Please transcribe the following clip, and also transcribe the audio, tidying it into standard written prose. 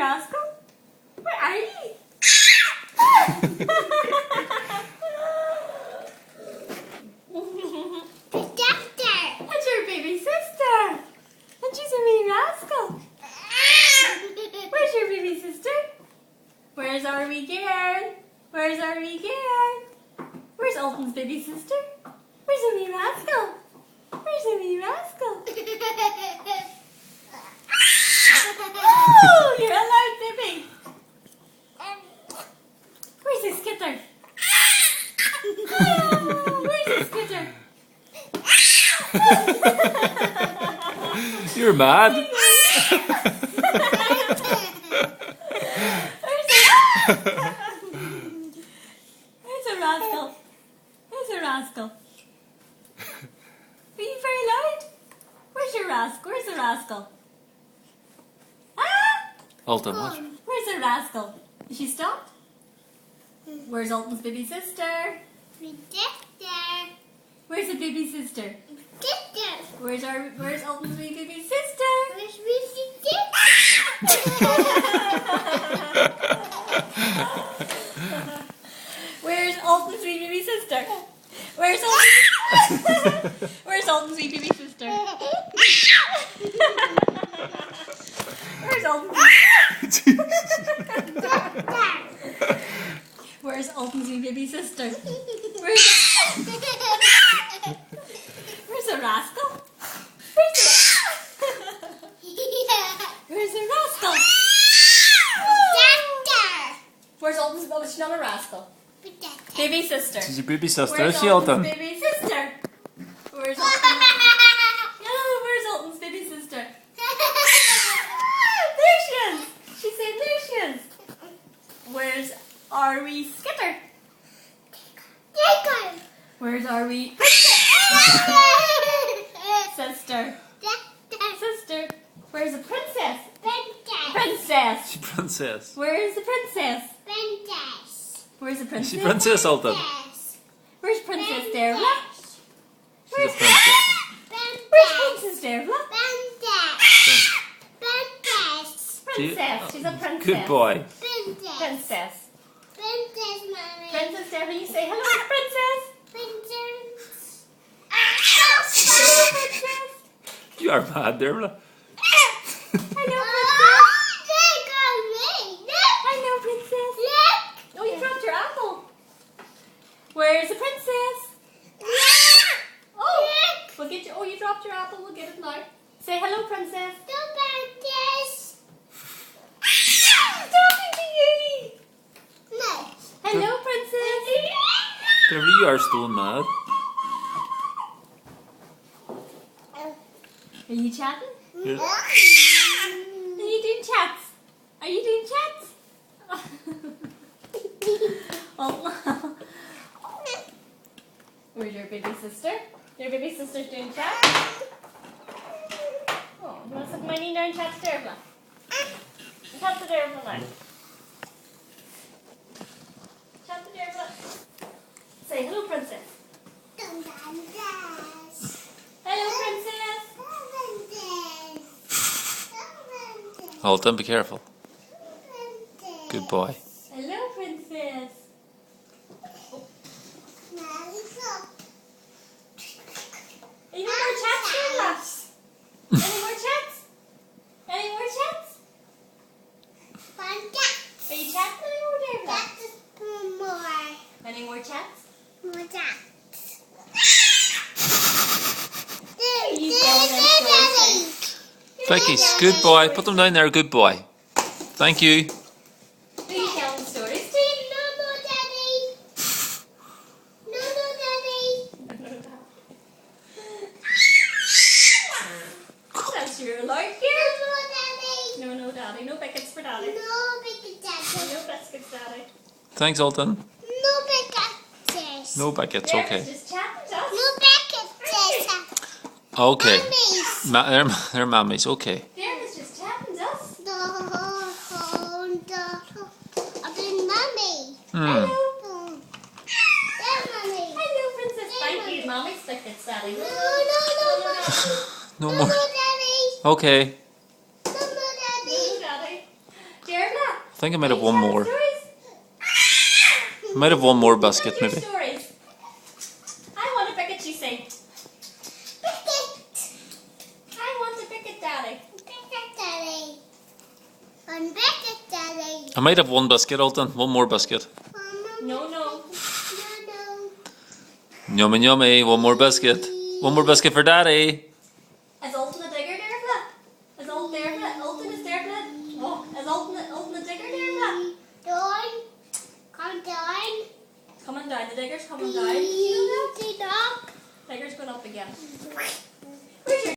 rascal? Where are you? Protector. That's your baby sister. And she's a wee rascal. Where's your baby sister? Where's our wee girl? Where's our wee girl? Where's Alton's baby sister? Where's a wee rascal? Where's a wee rascal? Oh, you're alive, baby. Where's the skitter? Oh, where's the skitter? You're mad. There's a rascal. There's a rascal. Are you very loud? Where's your rascal? Where's the rascal? Ah! Alton, what? Where's the rascal? Is she stopped? Where's Alton's baby sister? Protector. Where's the baby sister? Protector. Where's Alton's wee baby sister? Where's Lucy? Where's Alton's wee baby sister? Where's Alton's Where's Alton's wee baby sister? Where's Alton's Where's Alton's wee baby sister? Where's the rascal? Where's the rascal? Where's Alton's? Oh, she's not a rascal. Protector. Baby sister. She's your baby sister, Where's is she, Alton's Alton? baby sister? Where's Alton's? Oh, where's Alton's baby sister? There she is. She said there she is. Where's our wee skitter? Where's our wee sister? Sister. Where's the princess? Princess. Princess. Where is the princess? Where's the Is princess? she Princess, Alton? Where's Princess Dearbhla? She's a princess. Where's Princess Dearbhla? Princess. She's a princess. Good boy. Princess. Princess, mommy. Princess Dearbhla, you say hello, princess. Princess. Hello, princess. You are mad, Dearbhla. Hello, princess. Oh, you dropped your apple. Where's the princess? Oh, we'll get you. Oh, you dropped your apple. We'll get it now. Say hello, princess. Talking to you. Hello, princess. Dearbhla, you are still mad. Are you chatting? You're- Are you doing chats? Are you doing chats? Oh. Where's your baby sister? Your baby sister's doing chats? Oh, you want to suck my knee down and chat to Dearbhla? Chat to Dearbhla now. Chat to Dearbhla. Say hello, princess. Hello, princess. Alton, be careful. Good boy. Hello, princess. Any more chats, Dearbhla? Any more chats? Any more chats? Are you chatting anymore, Dearbhla? Any more chats? You telling them stories? Vicky, good boy. Put them down there, good boy. Thank you. Who you telling stories to? That's your life here. No, daddy. No biscuits for daddy. No biscuits, daddy. Thanks, Alton. No buckets. No buckets, There, okay. just chatting to us. No buckets. Okay. Mummies. They're mammies, okay. Dearbhla's just chatting to us. I've been mummy. Hmm. Hello. Mummy. Hello, princess. Thank you, mommy's biscuits, daddy. No, No no, more. Daddy. Okay. No, Daddy. No, daddy. think I might have one more. Stories? I might have one more biscuit, Tell your maybe. stories. I want a biscuit, you say. I want a biscuit, Daddy. Biscuit Daddy. On Biscuit Daddy. I might have one biscuit, Alton. One more biscuit. No. No. Yummy, yummy. One more biscuit. One more biscuit for Daddy. Is Alton a digger, Dearbhla? Is Alton Dearbhla? Alton is Dearbhla? Oh, is Alton a digger, Dearbhla? Down. Come down. Coming down. The digger's coming down. Easy dog. Digger's going up again.